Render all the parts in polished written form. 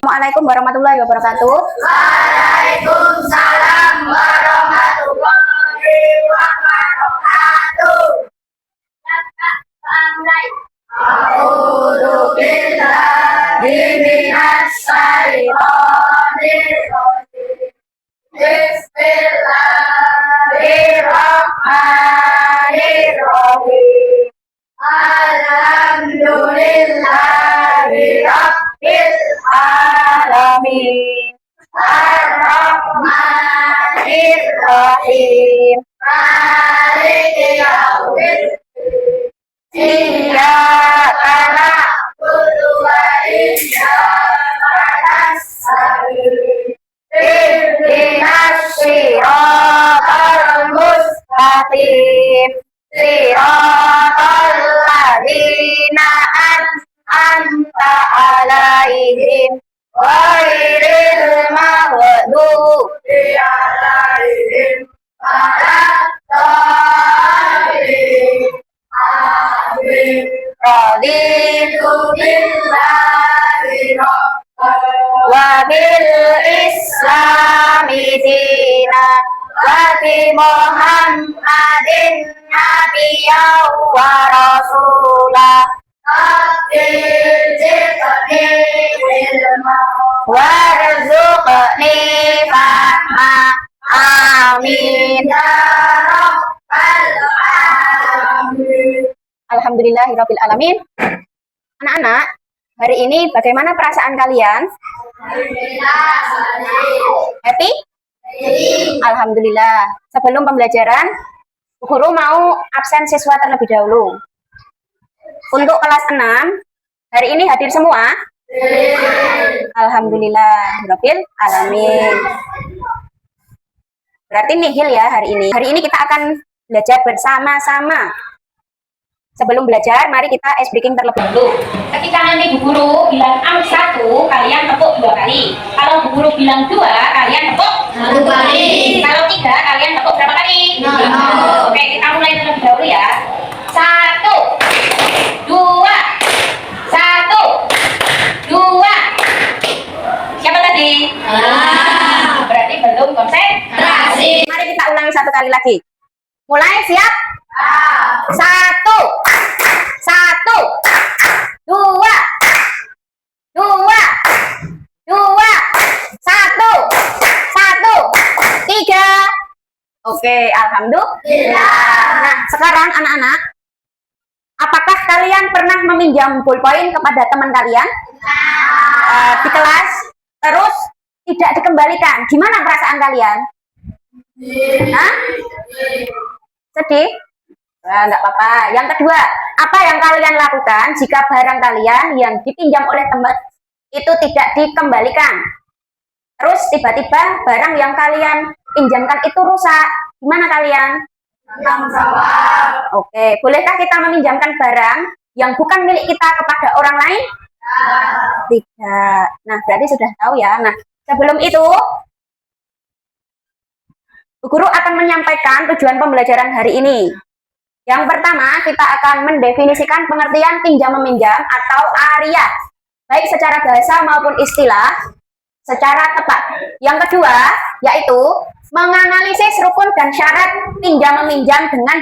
Assalamualaikum warahmatullahi wabarakatuh. Waalaikumsalam warahmatullahi wabarakatuh. A'udzu billahi minas syaitonir rajim. Bismillahirrahmanirrahim. Alhamdulillahi rabbil alamin. Ar-Rahmanir-Rahim. Maliki yaumiddin. Iyyaka na'budu wa iyyaka nasta'in. Ihdinas siratal mustaqim. Siratal ladzina an'amta 'alaihim ghairil maghdubi 'alaihim waladdallin. Amin. Raditu billahi rabban wa bil islami dinan wa bi Muhammadin nabiyyan wa rasulah. Warzuqni fahma. Amin ya rabbal alamin. Alhamdulillahirabbil alamin. Anak-anak, hari ini bagaimana perasaan kalian? Happy? Alhamdulillah. Sebelum pembelajaran, guru mau absen siswa terlebih dahulu. Untuk kelas 6, hari ini hadir semua? Alhamdulillahirabbil alamin. Berarti nihil ya hari ini. Hari ini kita akan belajar bersama-sama. Sebelum belajar, mari kita ice breaking terlebih dahulu. Ketika nanti Bu Guru bilang am 1, kalian tepuk 2 kali. Kalau Bu Guru bilang 2, kalian tepuk 1 kali. Kalau 3, kalian tepuk berapa kali? 2. Oke, kita mulai terlebih dahulu ya. 1, 2, 1, 2. Siapa tadi? Berarti belum konsentrasi. Mari kita ulangi 1 kali lagi. Mulai, siap? 1, 1, 2, 2, 2, 1, 1, 3. Oke, alhamdulillah. Nah, sekarang anak-anak, apakah kalian pernah meminjam ballpoint kepada teman kalian di kelas, terus tidak dikembalikan? Gimana perasaan kalian? Hah? Sedih? Nah, enggak apa-apa. Yang kedua, apa yang kalian lakukan jika barang kalian yang dipinjam oleh teman itu tidak dikembalikan? Terus tiba-tiba barang yang kalian pinjamkan itu rusak. Gimana kalian? Tanggung jawab. Oke, bolehkah kita meminjamkan barang yang bukan milik kita kepada orang lain? Tidak. Nah, berarti sudah tahu ya. Nah, sebelum itu, Bu Guru akan menyampaikan tujuan pembelajaran hari ini. Yang pertama, kita akan mendefinisikan pengertian pinjam-meminjam atau aria, baik secara bahasa maupun istilah, secara tepat. Yang kedua, yaitu menganalisis rukun dan syarat pinjam-meminjam dengan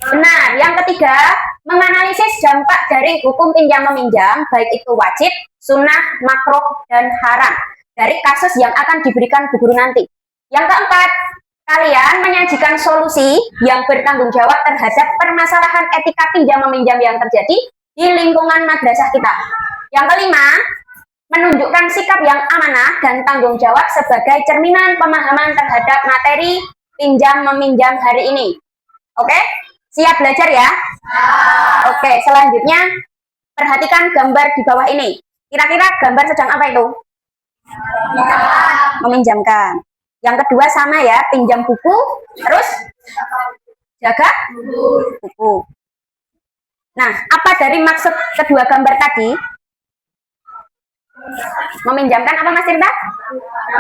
benar. Yang ketiga, menganalisis dampak dari hukum pinjam-meminjam, baik itu wajib, sunnah, makruh, dan haram, dari kasus yang akan diberikan Bu Guru nanti. Yang keempat, kalian menyajikan solusi yang bertanggung jawab terhadap permasalahan etika pinjam-meminjam yang terjadi di lingkungan madrasah kita. Yang kelima, menunjukkan sikap yang amanah dan tanggung jawab sebagai cerminan pemahaman terhadap materi pinjam-meminjam hari ini. Oke? Siap belajar ya? Oke, selanjutnya perhatikan gambar di bawah ini. Kira-kira gambar sedang apa itu? Meminjamkan. Yang kedua sama ya, pinjam buku, terus jaga buku. Nah, apa dari maksud kedua gambar tadi? Meminjamkan apa Mas Tirta?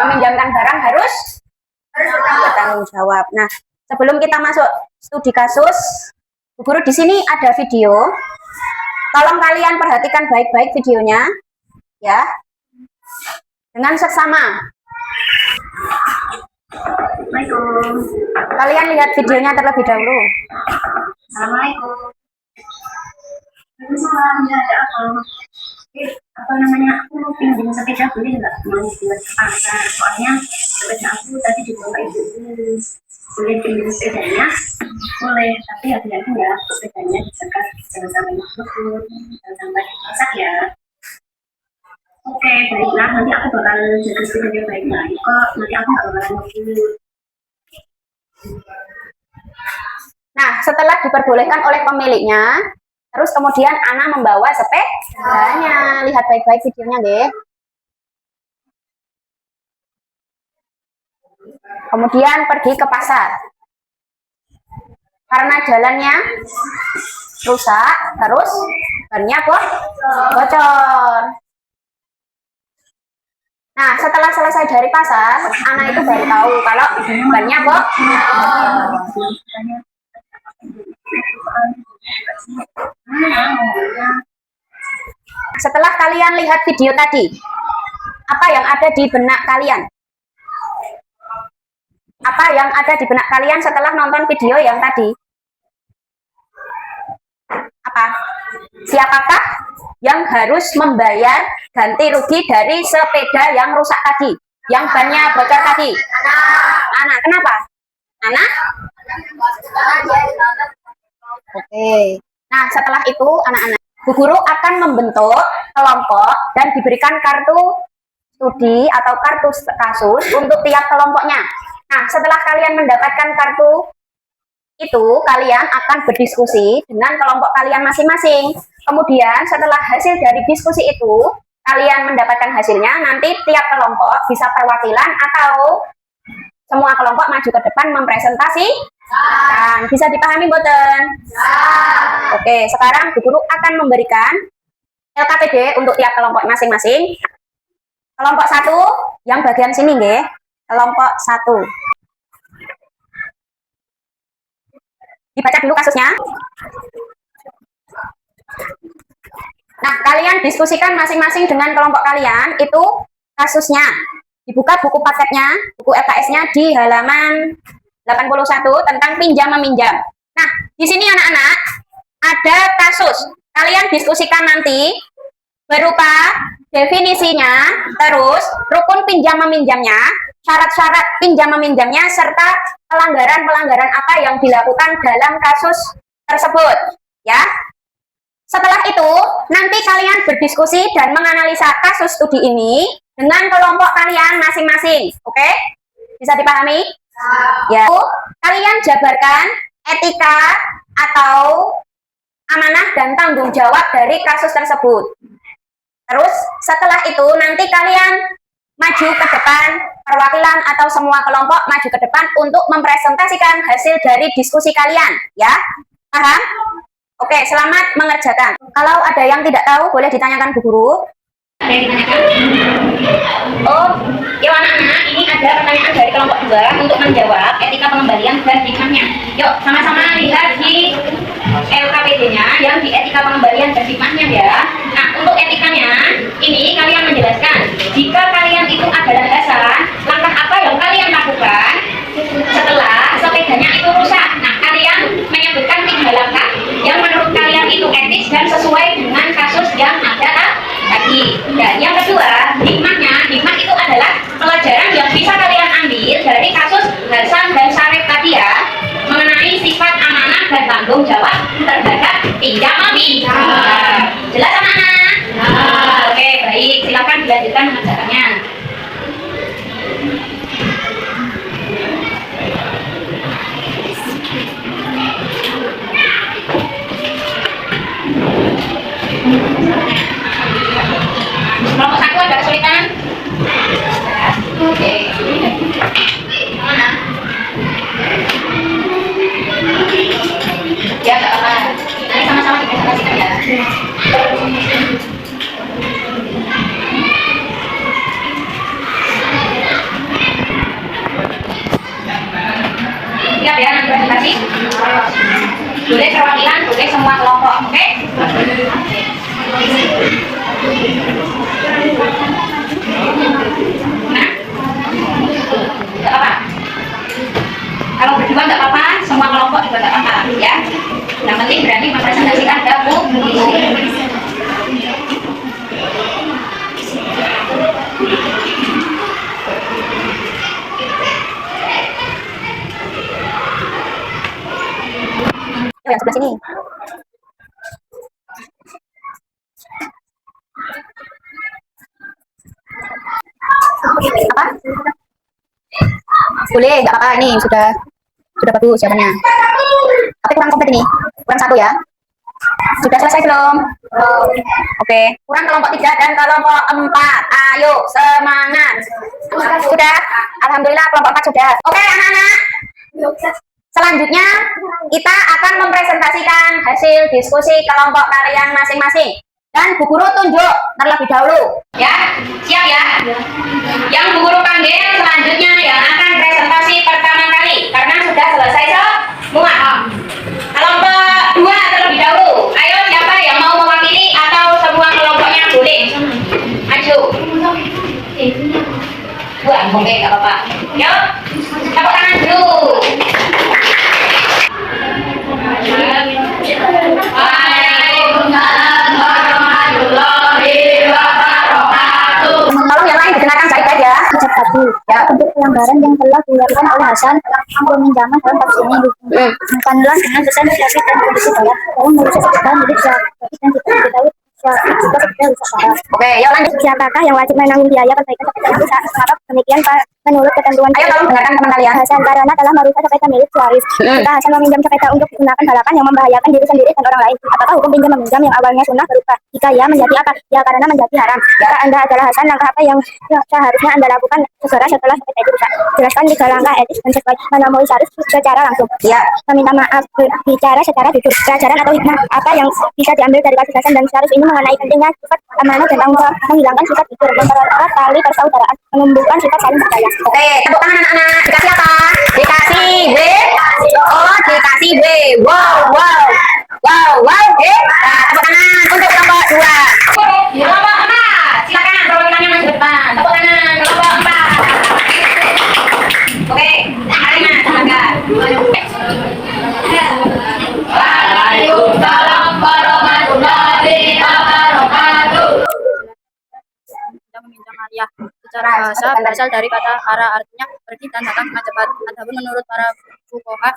Meminjamkan barang harus bertanggung jawab. Nah, sebelum kita masuk studi kasus, Bu Guru di sini ada video Tolong kalian perhatikan baik-baik videonya, ya, dengan seksama. Assalamualaikum. Kalian lihat videonya terlebih dahulu. Assalamualaikum. Waalaikumsalam. Ya, ada apa? Apa namanya? Aku mau pinjam sepeda, boleh nggak? Mau buat ke pasar. Soalnya sepeda aku tadi dibawa ibu. Boleh pinjam sepedanya? Boleh, tapi hati-hati ya. Sepedanya dijaga, jangan sampai ngebut, jangan sampai rusak ya. Oke, baiklah. Nanti aku bakal jaga sepedanya baik-baik kok. Nanti aku nggak bakalan ngebut. Nah, setelah diperbolehkan oleh pemiliknya, terus kemudian Ana membawa sepedanya. Lihat baik-baik videonya, deh. Kemudian pergi ke pasar. Karena jalannya rusak, terus bannya bocor. Nah, setelah selesai dari pasar, Ana itu baru tahu kalau bannya bocor. Setelah kalian lihat video tadi, apa yang ada di benak kalian? Apa yang ada di benak kalian setelah nonton video yang tadi? Apa? Siapakah yang harus membayar ganti rugi dari sepeda yang rusak tadi, yang bannya bocor tadi? Anak. Kenapa? Anak? Oke. Nah, setelah itu anak-anak, Bu Guru akan membentuk kelompok dan diberikan kartu studi atau kartu kasus untuk tiap kelompoknya. Nah, setelah kalian mendapatkan kartu itu, kalian akan berdiskusi dengan kelompok kalian masing-masing. Kemudian setelah hasil dari diskusi itu, kalian mendapatkan hasilnya, nanti tiap kelompok bisa perwakilan atau semua kelompok maju ke depan mempresentasikan. Bisa dipahami, boten? Oke, sekarang Bu Guru akan memberikan LKPD untuk tiap kelompok masing-masing. Kelompok 1 yang bagian sini, nggih. Kelompok 1. Dibaca dulu kasusnya. Nah, kalian diskusikan masing-masing dengan kelompok kalian itu kasusnya. Dibuka buku paketnya, buku LKS-nya di halaman 81 tentang pinjam meminjam. Nah, di sini anak-anak ada kasus. Kalian diskusikan nanti berupa definisinya, terus rukun pinjam meminjamnya, syarat-syarat pinjam meminjamnya, serta pelanggaran-pelanggaran apa yang dilakukan dalam kasus tersebut, ya. Setelah itu, nanti kalian berdiskusi dan menganalisa kasus studi ini dengan kelompok kalian masing-masing, oke? Bisa dipahami? Ya. Kalian jabarkan etika atau amanah dan tanggung jawab dari kasus tersebut. Terus setelah itu nanti kalian maju ke depan, perwakilan atau semua kelompok maju ke depan untuk mempresentasikan hasil dari diskusi kalian, ya. Paham? Oke, selamat mengerjakan. Kalau ada yang tidak tahu boleh ditanyakan Bu Guru. Ada yang ditanyakan? Oh, ya anak-anak, ini ada pertanyaan dari kelompok 2 untuk menjawab etika pengembalian dan hikmahnya. Yuk, sama-sama lihat di LKPD-nya yang di etika pengembalian dan hikmahnya ya. Nah, untuk etikanya, ini kalian menjelaskan jika kalian itu adalah dasar, langkah apa yang kalian lakukan setelah sepedanya itu rusak. Nah, kalian menyebutkan 3 langkah yang menurut kalian itu etis dan sesuai dengan kasus yang ada tadi. Dan yang kedua, hikmahnya, hikmah itu adalah pelajaran yang bisa kalian ambil dari kasus Hasan dan Syarif tadi ya, mengenai sifat amanah dan tanggung jawab terhadap pinjam meminjam. Jelas anak-anak? Oke, baik, silakan dilanjutkan mengerjakannya. Kelompok 1 ada kesulitan? Oke. Mana? Ya, nggak apa-apa. Nanti sama-sama dipresentasikan ya. Siap ya, nanti presentasi. Boleh perwakilan, boleh semua kelompok, oke? Apa? Boleh, nggak apa-apa. Ini sudah bagus jawabannya. Tapi kurang komplit ini. Kurang satu ya. Sudah selesai belum? Oke. Kurang kelompok 3 dan kelompok 4. Ayo, semangat. Sudah? Alhamdulillah kelompok 4 sudah. Oke, anak-anak. Selanjutnya, kita akan mempresentasikan hasil diskusi kelompok kalian masing-masing. Dan Bu Guru tunjuk terlebih dahulu. Ya, siap ya. Yang Bu Guru panggil selanjutnya yang akan presentasi pertama kali karena sudah selesai semua. Kelompok 2 terlebih dahulu. Ayo siapa yang mau mewakili atau semua kelompoknya boleh maju. Dua, oke nggak apa-apa. Yuk, tepuk tangan dulu. Tolong yang lain dikenakan baik-baik ya. Satu, ya, untuk pelanggaran yang telah dilakukan oleh Hasan peminjaman dalam kasus ini bukanlah dengan pesan Syafiq dan kondisi bawah dalam merusak sepeda milik Syafiq dan tidak diketahui Syafiq juga sepeda rusak parah. Oke, yuk lanjut. Siapakah yang wajib menanggung biaya perbaikan sepeda yang rusak? Maka demikian Pak, menurut ketentuan Ayo tolong dengarkan teman kalian. Hasan karena telah merusak sepeda milik Syarif. Jika Hasan meminjam sepeda untuk digunakan balapan yang membahayakan diri sendiri dan orang lain, apakah hukum pinjam meminjam yang awalnya sunnah berubah? Jika ya, menjadi apa? Ya, karena menjadi haram. Jika Anda adalah Hasan, langkah apa yang seharusnya Anda lakukan segera setelah sepeda itu rusak? Jelaskan 3 langkah etis dan menemui Syarif secara langsung. Ya. Meminta maaf, bicara secara jujur. Pelajaran atau hikmah apa yang bisa diambil dari kasus Hasan dan Syarif ini mengenai pentingnya sifat amanah dan tanggung jawab, menghilangkan sifat jujur, mempererat tali persaudaraan, menumbuhkan sifat saling percaya. Oke, tepuk tangan anak-anak. Dikasih apa? Dikasih B. Oh, dikasih B. Wow, wow. Wow, wow. Nah, tepuk tangan untuk kelompok 2. Kelompok 4, silakan perwakilannya maju depan. Tepuk tangan kelompok 4. Oke, Arina, silakan. Waalaikumsalam warahmatullahi wabarakatuh. Meminjam hariah secara bahasa berasal dari kata ara, artinya pergi dan datang dengan cepat. Adapun menurut para fuqaha,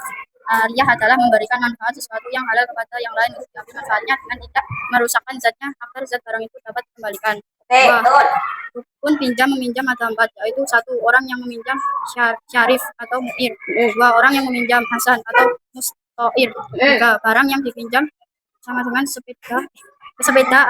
hariah adalah memberikan manfaat sesuatu yang halal kepada yang lain untuk diambil manfaatnya dengan tidak merusakkan zatnya agar zat barang itu dapat dikembalikan. Oke, betul. Rukun pinjam meminjam ada 4, yaitu 1 orang yang meminjam Syarif atau Mu'ir, 2 orang yang meminjam Hasan atau Mustoir, 3 barang yang dipinjam sama dengan sepeda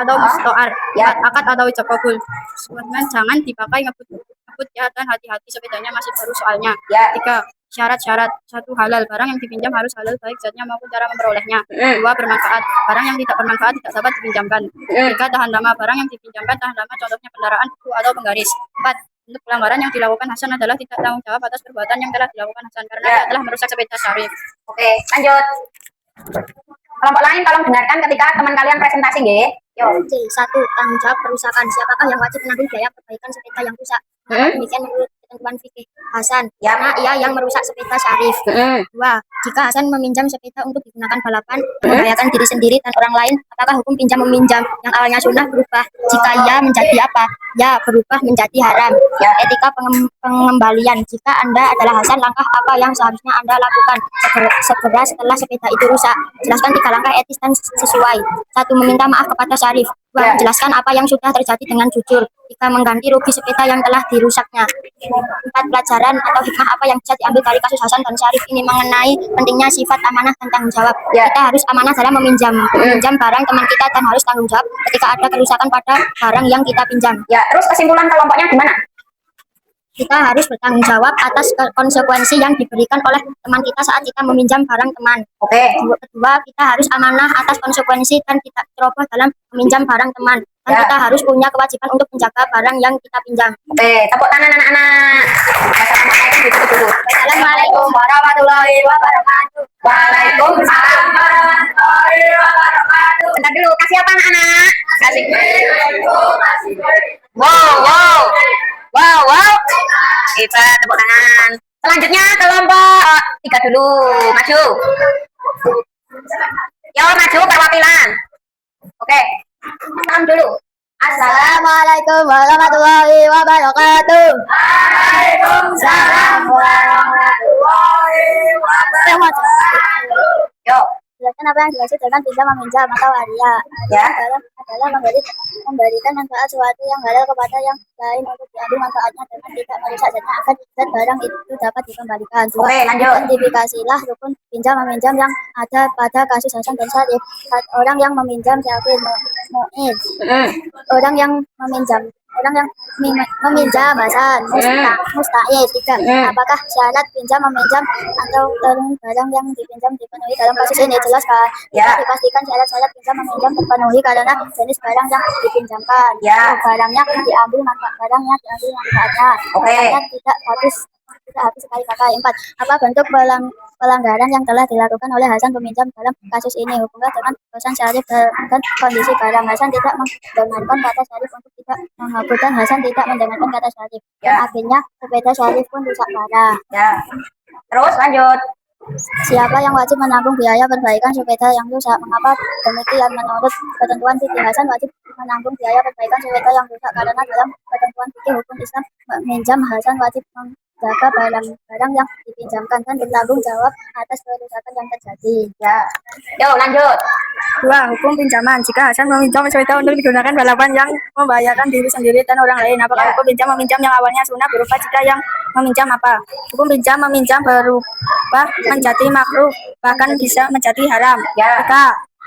atau mustoar, akad atau ijab kabul. Kemudian jangan dipakai ngebut ya, dan hati-hati sepedanya masih baru soalnya. Ya. 3 syarat-syarat, 1 halal, barang yang dipinjam harus halal baik zatnya maupun cara memperolehnya. 2 bermanfaat, barang yang tidak bermanfaat tidak dapat dipinjamkan. 3 tahan lama, barang yang dipinjamkan tahan lama, contohnya kendaraan, buku atau penggaris. 4 untuk pelanggaran yang dilakukan Hasan adalah tidak tanggung jawab atas perbuatan yang telah dilakukan Hasan karena dia telah merusak sepeda Syarif. Oke, lanjut. Kelompok lain tolong dengarkan ketika teman kalian presentasi, nggih. Yo. C. 1. Tanggung jawab kerusakan. Siapakah yang wajib menanggung biaya perbaikan sepeda yang rusak? Demikian menurut ketentuan fikih Hasan, karena ia yang merusak sepeda Syarif. 2. Jika Hasan meminjam sepeda untuk digunakan balapan, membahayakan diri sendiri dan orang lain, apakah hukum pinjam meminjam yang awalnya sunnah berubah? Jika ya, menjadi apa? Ya, berubah menjadi haram. Etika pengembalian. Jika Anda adalah Hasan, langkah apa yang seharusnya Anda lakukan segera setelah sepeda itu rusak? Jelaskan 3 langkah etis dan sesuai. 1. Meminta maaf kepada Syarif. 2. Menjelaskan apa yang sudah terjadi dengan jujur. 3. Mengganti rugi sepeda yang telah dirusaknya. 4. Pelajaran atau hikmah apa yang bisa diambil dari kasus Hasan dan Syarif ini mengenai pentingnya sifat amanah dan tanggung jawab. Kita harus amanah dalam meminjam barang teman kita dan harus tanggung jawab ketika ada kerusakan pada barang yang kita pinjam. Ya, terus kesimpulan kelompoknya gimana? Kita harus bertanggung jawab atas konsekuensi yang diberikan oleh teman kita saat kita meminjam barang teman. Oke. Kedua, kita harus amanah atas konsekuensi dan tidak ceroboh dalam meminjam barang teman. Dan kita harus punya kewajiban untuk menjaga barang yang kita pinjam. Oke, tepuk tangan anak-anak. Assalamualaikum warahmatullahi wabarakatuh. Waalaikumsalam warahmatullahi wabarakatuh. Bentar dulu, kasih apa anak-anak? Kasih. Wow. Kita tepuk tangan. Selanjutnya kelompok 3 dulu, maju. Yo, maju perwakilan. Oke, salam dulu. Assalamualaikum warahmatullahi wabarakatuh. Waalaikumsalam warahmatullahi wabarakatuh. Yo. Jelaskan memberikan apa yang dimaksud dengan pinjam meminjam atau aria. Ya. Adalah memberikan manfaat suatu yang halal kepada yang lain untuk diambil manfaatnya dengan tidak merusak zatnya agar zat barang itu dapat dikembalikan. Oke, lanjut. Identifikasilah rukun pinjam meminjam yang ada pada kasus Hasan dan Syarif. Orang yang meminjam Syarif Mu'id. Orang yang meminjam meminjam Hasan Musta'id. 3. Apakah syarat pinjam meminjam atau barang yang dipinjam dipenuhi dalam kasus ini? Jelaskan. Ya. Dipastikan syarat-syarat pinjam meminjam terpenuhi karena jenis barang yang dipinjamkan. Ya. Barangnya diambil manfaatnya. Oke. Barangnya tidak habis sekali pakai. 4. Apa bentuk pelanggaran yang telah dilakukan oleh Hasan peminjam dalam kasus ini? Hubungan dengan Hasan Syarif dan kondisi barang. Hasan tidak mendengarkan kata Syarif untuk tidak menghapuskan. Hasan tidak mendengarkan kata Syarif. Dan akhirnya sepeda Syarif pun rusak parah. Ya. Terus lanjut. Siapa yang wajib menanggung biaya perbaikan sepeda yang rusak? Mengapa demikian? Menurut ketentuan fikih, Hasan wajib menanggung biaya perbaikan sepeda yang rusak karena dalam ketentuan fikih hukum Islam meminjam, Hasan wajib menjaga barang-barang yang dipinjamkan dan bertanggung jawab atas kerusakan yang terjadi. Ya. Yuk lanjut. 2. Hukum pinjaman. Jika Hasan meminjam sepeda untuk digunakan balapan yang membahayakan diri sendiri dan orang lain, apakah hukum pinjam meminjam yang awalnya sunnah berubah? Jika yang meminjam apa? Hukum pinjam meminjam berubah menjadi makruh, bahkan bisa menjadi haram. Ya.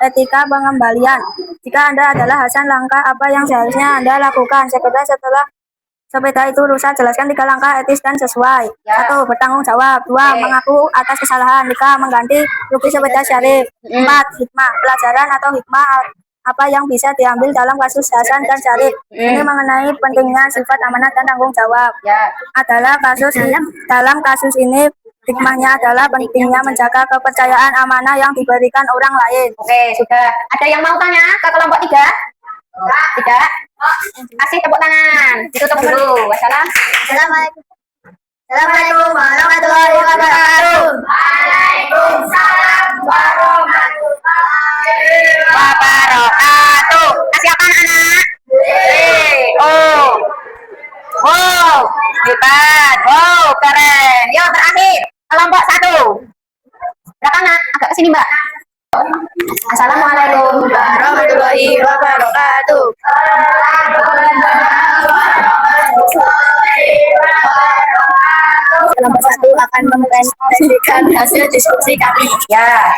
Etika pengembalian. Jika Anda adalah Hasan, langkah apa yang seharusnya Anda lakukan setelah sepeda itu rusak? Jelaskan 3 langkah etis dan sesuai. Ya. 1. Bertanggung jawab. 2. Mengaku atas kesalahan. 3. Mengganti rugi sepeda Syarif. 4. Hikmah. Pelajaran atau hikmah apa yang bisa diambil dalam kasus Hasan dan Syarif ini mengenai pentingnya sifat amanah dan tanggung jawab. Ya. Dalam kasus ini hikmahnya adalah pentingnya menjaga kepercayaan amanah yang diberikan orang lain. Oke, sudah. Ada yang mau tanya ke kelompok 3? Tidak? Kasih tepuk tangan. Ditutup dulu. Assalamualaikum warahmatullahi wabarakatuh. Waalaikumsalam warahmatullahi wabarakatuh. Kasih apa anak-anak? Oh. Wow, hebat. Wow, keren. Yuk terakhir. Kelompok 1. Berapa anak? Agak kesini Mbak. Assalamualaikum Warahmatullahi wabarakatuh. Kelompok 1 akan mempresentasikan hasil diskusi kami. Ya.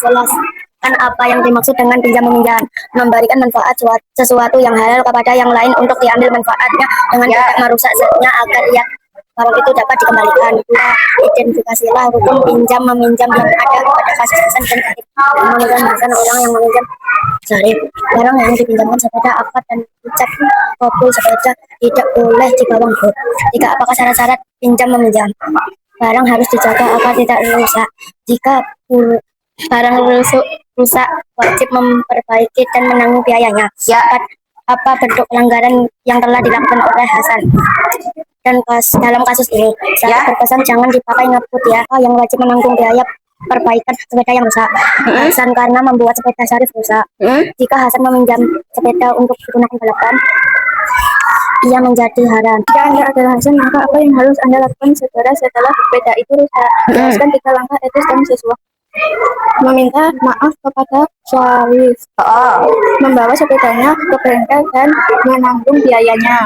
Jelaskan apa yang dimaksud dengan pinjam meminjam. Memberikan manfaat sesuatu yang halal kepada yang lain untuk diambil manfaatnya dengan tidak merusak zatnya agar barang itu dapat dikembalikan. 2. Identifikasilah hukum pinjam meminjam yang ada pada kasus Hasan dan Syarif. Meminjam Hasan orang yang meminjam Syarif. Barang yang dipinjamkan sepeda akad dan ucap kabul sepeda tidak boleh dibawa nggot. 3. Apakah syarat-syarat pinjam meminjam? Barang harus dijaga agar tidak rusak. Jika barang rusak wajib memperbaiki dan menanggung biayanya. Ya. 4. Apa bentuk pelanggaran yang telah dilakukan oleh Hasan dan dalam kasus ini? Saya berpesan jangan dipakai ngebut ya. Yang wajib menanggung biaya perbaikan sepeda yang rusak Hasan karena membuat sepeda Syarif rusak. Jika Hasan meminjam sepeda untuk digunakan balapan, ia menjadi haram. Jika Anda adalah Hasan, maka apa yang harus Anda lakukan setelah sepeda itu rusak? Jelaskan 3 langkah etis dan sesuai. Meminta maaf kepada Syarif, membawa sepedanya ke bengkel dan menanggung biayanya,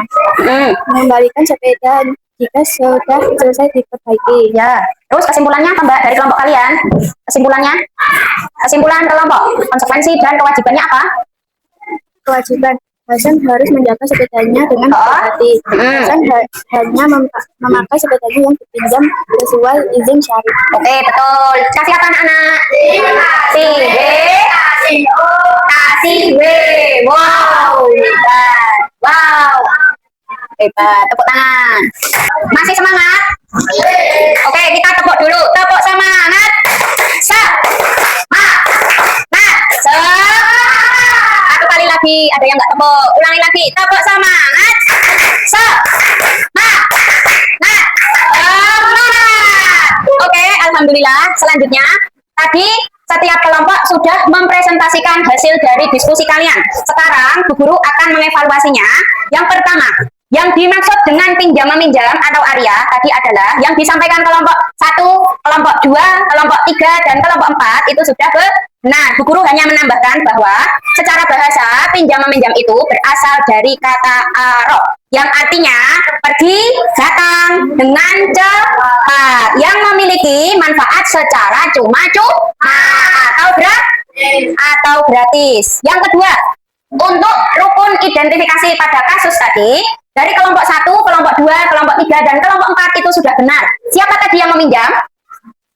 mengembalikan sepeda jika sudah selesai diperbaiki. Ya. Terus kesimpulannya apa Mbak dari kelompok kalian? Kesimpulan kelompok, konsekuensi dan kewajibannya apa? Kewajiban Hasan harus menjaga sepedanya dengan hati. Hasan hanya memakai sepedanya yang dipinjam sesuai izin Syarif. Oke, betul. Kasih apa anak-anak? Kasih W. Wow, hebat. Wow. Hebat, tepuk tangan. Masih semangat? Oke, kita tepuk dulu. Tepuk semangat. Satu kali lagi, ada yang nggak tepuk. Ulangi lagi, tepuk semangat. Semangat. Oke, alhamdulillah. Selanjutnya, tadi setiap kelompok sudah mempresentasikan hasil dari diskusi kalian. Sekarang, Bu Guru akan mengevaluasinya. Yang pertama, Yang dimaksud dengan pinjam meminjam atau aria tadi adalah yang disampaikan kelompok 1, kelompok 2, kelompok 3, dan kelompok 4 itu sudah benar. Bu Guru hanya menambahkan bahwa secara bahasa pinjam meminjam itu berasal dari kata aro yang artinya pergi datang dengan cepat yang memiliki manfaat secara cuma-cuma atau gratis. Yang kedua, untuk rukun identifikasi pada kasus tadi dari kelompok 1, kelompok 2, kelompok 3, dan kelompok 4 itu sudah benar. Siapa tadi yang meminjam?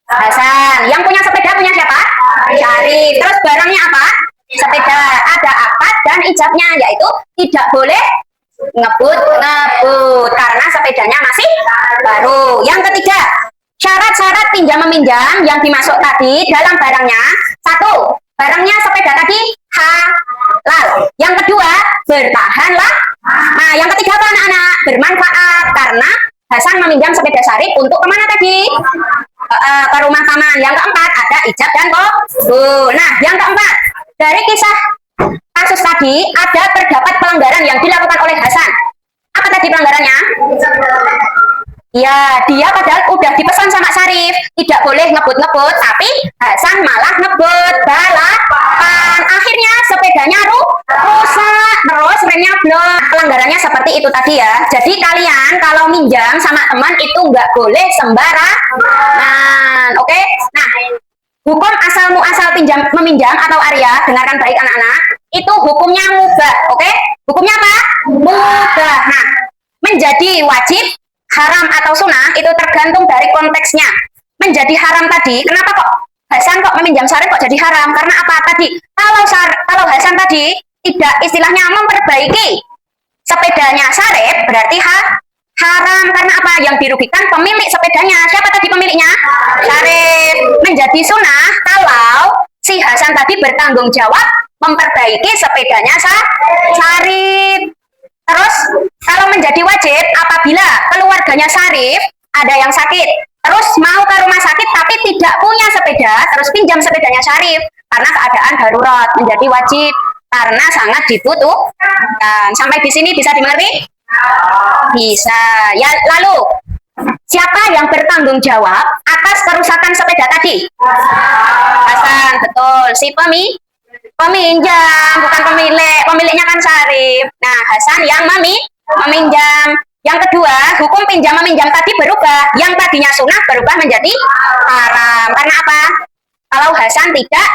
Hasan. Yang punya sepeda punya siapa? Syarif. Terus barangnya apa? Sepeda. Ada akad dan ijabnya, yaitu tidak boleh ngebut karena sepedanya masih baru. Yang ketiga, syarat-syarat pinjam meminjam yang dimasuk tadi dalam barangnya. 1, barangnya sepeda tadi halal. Yang kedua, bertahanlah. Nah, yang ketiga apa anak-anak? Bermanfaat karena Hasan meminjam sepeda Syarif untuk kemana tadi? Ke rumah paman. Yang keempat, ada ijab dan qabul. Nah, yang keempat, dari kisah kasus tadi ada terdapat pelanggaran yang dilakukan oleh Hasan. Apa tadi pelanggarannya? Ya, dia padahal udah dipesan sama Syarif tidak boleh ngebut-ngebut, tapi Hasan malah ngebut balapan. Akhirnya sepedanya rusak, terus remnya blok. Pelanggarannya seperti itu tadi ya. Jadi kalian kalau minjam sama teman itu nggak boleh sembarangan, oke? Nah, hukum asal muasal pinjam meminjam atau aria, dengarkan baik anak-anak, itu hukumnya mubah, oke? Hukumnya apa? Mubah. Nah, menjadi wajib, haram atau sunnah itu tergantung dari konteksnya. Menjadi haram tadi, kenapa kok Hasan kok meminjam Syarif kok jadi haram? Karena apa tadi? Kalau Hasan tadi tidak istilahnya memperbaiki sepedanya Syarif, berarti haram. Karena apa? Yang dirugikan pemilik sepedanya. Siapa tadi pemiliknya? Syarif. Menjadi sunnah kalau si Hasan tadi bertanggung jawab memperbaiki sepedanya Syarif. Terus kalau menjadi wajib apabila keluarganya Syarif ada yang sakit, terus mau ke rumah sakit tapi tidak punya sepeda, terus pinjam sepedanya Syarif karena keadaan darurat, menjadi wajib karena sangat dibutuhkan. Sampai di sini bisa dimengerti? Bisa. Ya, lalu siapa yang bertanggung jawab atas kerusakan sepeda tadi? Hasan, betul. Si peminjam, bukan pemilik. Pemiliknya kan Syarif. Nah, Hasan yang meminjam. Yang kedua, hukum pinjam meminjam tadi berubah. Yang tadinya sunnah berubah menjadi haram. Karena apa? Kalau Hasan tidak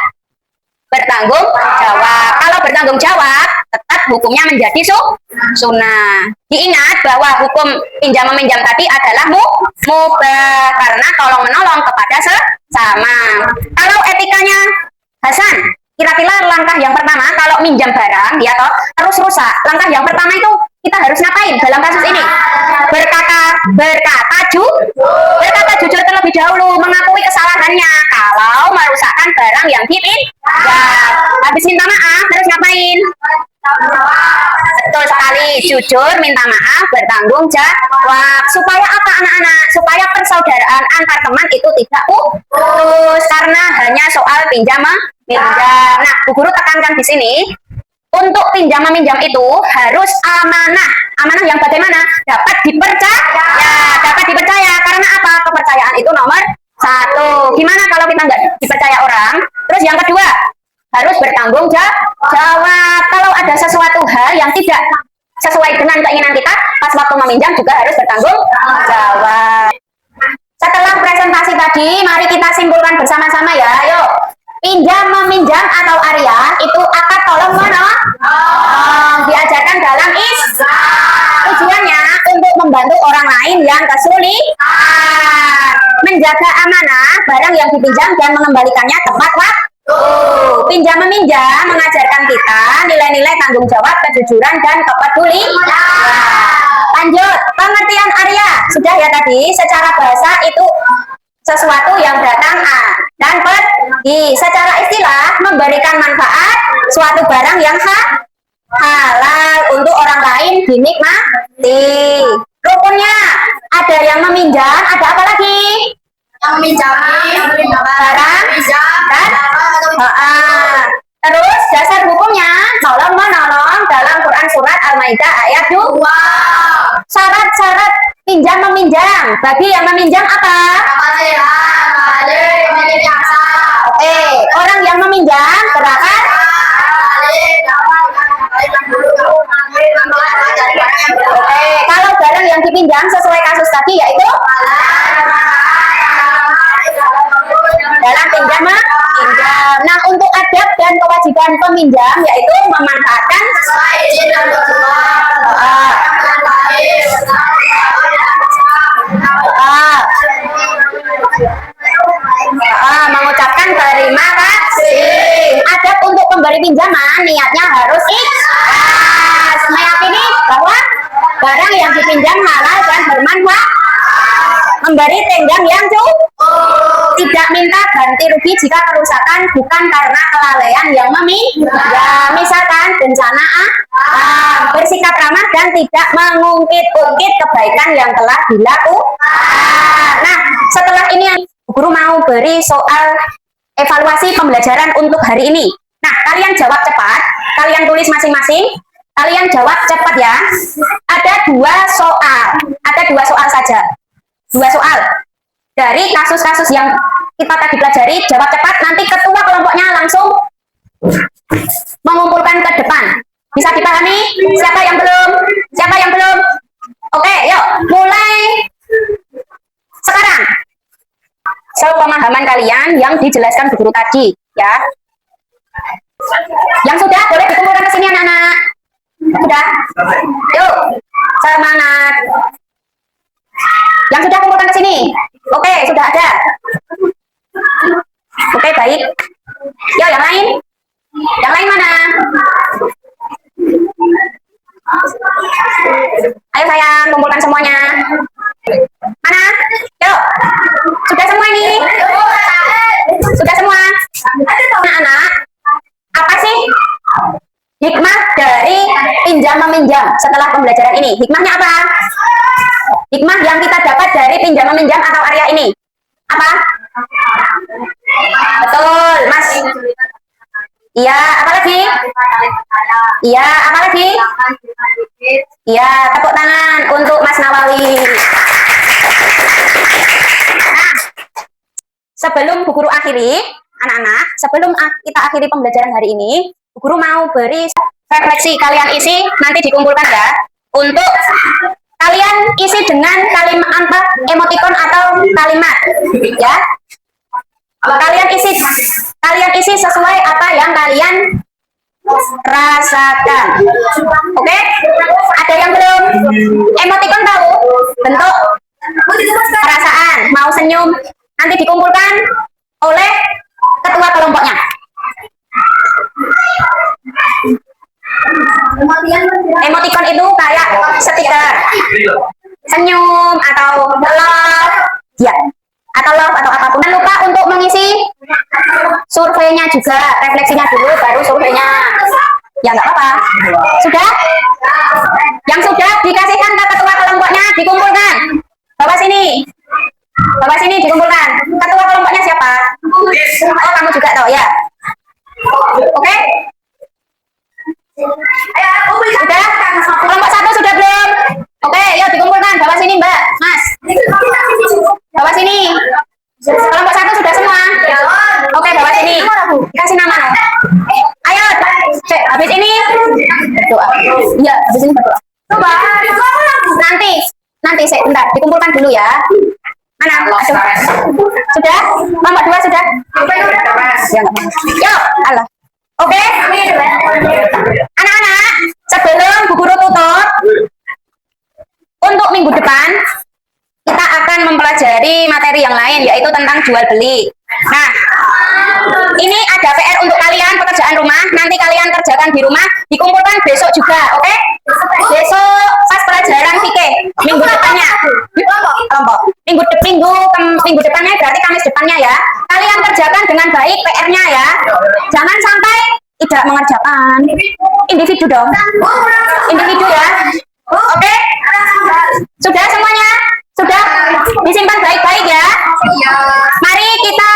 bertanggung jawab. Kalau bertanggung jawab, tetap hukumnya menjadi sunnah. Diingat bahwa hukum pinjam meminjam tadi adalah mubah karena tolong menolong kepada sesama. Kalau etikanya Hasan, kira-kira langkah yang pertama kalau minjam barang ya toh terus rusak, langkah yang pertama itu kita harus ngapain dalam kasus ini? Berkata jujur terlebih dahulu, mengakui kesalahannya kalau merusakkan barang yang dipinjam. Habis minta maaf terus ngapain? Betul sekali, jujur minta maaf, bertanggung jawab. Supaya apa anak-anak? Supaya persaudaraan antar teman itu tidak putus karena hanya soal pinjam meminjam. Nah, Bu Guru tekankan di sini, untuk pinjam meminjam itu harus amanah. Amanah yang bagaimana? Dapat dipercaya. Karena apa? Kepercayaan itu nomor 1. Gimana kalau kita nggak dipercaya orang? Terus yang kedua, harus bertanggung jawab. Kalau ada sesuatu hal yang tidak sesuai dengan keinginan kita, pas waktu meminjam juga harus bertanggung jawab. Setelah presentasi tadi, mari kita simpulkan bersama-sama ya. Ayo. Pinjam meminjam atau aria itu akad tolong menolong diajarkan dalam Islam. Tujuannya untuk membantu orang lain yang kesulitan, menjaga amanah barang yang dipinjam dan mengembalikannya tepat waktu. Pinjam meminjam mengajarkan kita nilai-nilai tanggung jawab, kejujuran, dan kepedulian. Lanjut, pengertian aria sudah ya tadi. Secara bahasa itu sesuatu yang datang dan pergi. Secara istilah memberikan manfaat suatu barang yang halal untuk orang lain dinikmati. Rukunnya ada yang meminjam, ada apa lagi? Yang meminjam barang dan terus dasar hukumnya tolong menolong dalam Quran surat Al-Maidah ayat 2. Syarat-syarat pinjam meminjam. Bagi yang meminjam apa? Oke, orang yang meminjam gerakan. Oke, kalau barang yang dipinjam sesuai kasus tadi yaitu dalam pinjam meminjam. Nah, untuk adab dan kewajiban peminjam yaitu memanfaatkan mengucapkan terima kasih. Adab untuk pemberi pinjaman niatnya harus ikhlas, meyakini bahwa barang yang dipinjam halal dan bermanfaat, memberi tenggang yang cukup, tidak minta ganti rugi jika kerusakan bukan karena kelalaian yang meminjam, misalkan bencana bersikap ramah dan tidak mengungkit-ungkit kebaikan yang telah dilakukan. Nah, setelah ini guru mau beri soal evaluasi pembelajaran untuk hari ini. Nah, kalian jawab cepat, kalian tulis masing-masing, kalian jawab cepat ya. Ada dua soal saja. Dua soal dari kasus-kasus yang kita tadi pelajari, jawab cepat, nanti ketua kelompoknya langsung mengumpulkan ke depan. Bisa dipahami? Siapa yang belum? Siapa yang belum? Oke, yuk mulai sekarang. Pemahaman kalian yang dijelaskan guru tadi ya. Yang sudah boleh dikumpulkan ke sini anak-anak. Sudah? Yuk, semangat. Yang sudah kumpulkan ke sini. Oke, sudah ada. Oke, baik. Yuk, yang lain. Yang lain mana? Ayo sayang, kumpulkan semuanya. Mana? Yuk. Sudah semua ini? Sudah semua? Anak-anak, apa sih hikmah dari pinjam meminjam setelah pembelajaran ini? Hikmahnya apa? Hikmah yang kita dapat dari pinjam meminjam atau area ini apa? Betul, Mas. Iya, apa lagi? Iya, apa lagi? Iya, tepuk tangan untuk Mas Nawawi. Nah, sebelum Bu Guru akhiri, anak-anak, sebelum kita akhiri pembelajaran hari ini, Bu Guru mau beri refleksi, kalian isi, nanti dikumpulkan ya, untuk kalian isi dengan kalimat emoticon atau kalimat, ya. Kalian isi sesuai apa yang kalian rasakan. Oke? Ada yang belum? Emoticon tahu bentuk perasaan, mau senyum, nanti dikumpulkan oleh ketua kelompoknya. Emoticon itu kayak stiker senyum atau love, ya, atau love atau apapun. Jangan lupa untuk mengisi surveinya juga, refleksinya dulu baru surveinya. Ya nggak apa-apa. Sudah? Yang sudah dikasihkan ke ketua kelompoknya dikumpulkan. Bawa sini. Bawa sini dikumpulkan. Ketua kelompoknya siapa? Oh, kamu juga tahu ya. Oke? Sudah? Kelompok satu sudah belum? Oke, yuk dikumpulkan. Bawa sini, Mbak. Mas. Bawa sini. Kelompok satu sudah semua? Oke, bawa sini. Kasih nama. Ayo, habis ini berdoa. Iya, habis ini berdoa. Coba. Nanti bentar, dikumpulkan dulu ya. Mana? Sudah? Kelompok dua sudah? Ya, yuk, Allah. Oke, anak-anak, sebelum Bu Guru tutup, untuk minggu depan kita akan mempelajari materi yang lain, yaitu tentang jual beli. Nah, ini ada PR untuk kalian, pekerjaan rumah, nanti kalian kerjakan di rumah, dikumpulkan besok juga, oke? Besok pas pelajaran fikih, minggu depannya, kelompok. Minggu depannya berarti Kamis depannya ya. Kalian kerjakan dengan baik PR-nya ya. Jangan sampai tidak mengerjakan. Individu dong. Individu ya. Oke? Sudah semuanya? Sudah? Disimpan baik-baik ya. Mari kita,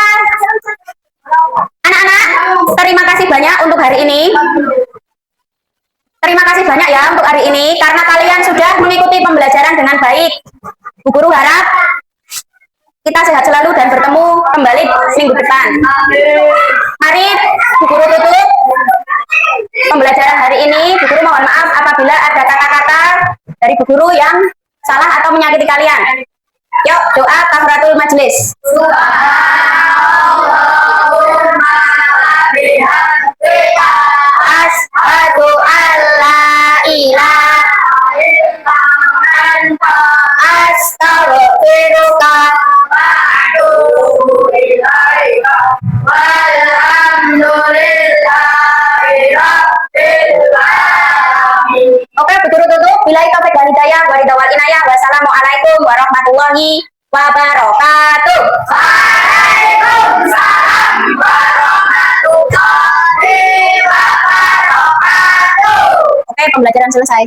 anak-anak, terima kasih banyak untuk hari ini. Terima kasih banyak ya untuk hari ini karena kalian sudah mengikuti pembelajaran dengan baik. Bu Guru harap kita sehat selalu dan bertemu kembali minggu depan. Mari Bu Guru tutup pembelajaran hari ini. Bu Guru mohon maaf apabila ada kata-kata dari Bu Guru yang salah atau menyakiti kalian. Yuk doa kafaratul majelis. Asyhadu alla ilaha illa anta astaghfiruka wa atubu ilaika walhamdulillahi rabbil alamin. Oke, Bu Guru tutup. Billahi taufiq wal hidayah wa ridha wal inayah. Wassalamualaikum warahmatullahi wabarakatuh. Waalaikumsalam warahmatullahi wabarakatuh. Oke, pembelajaran selesai.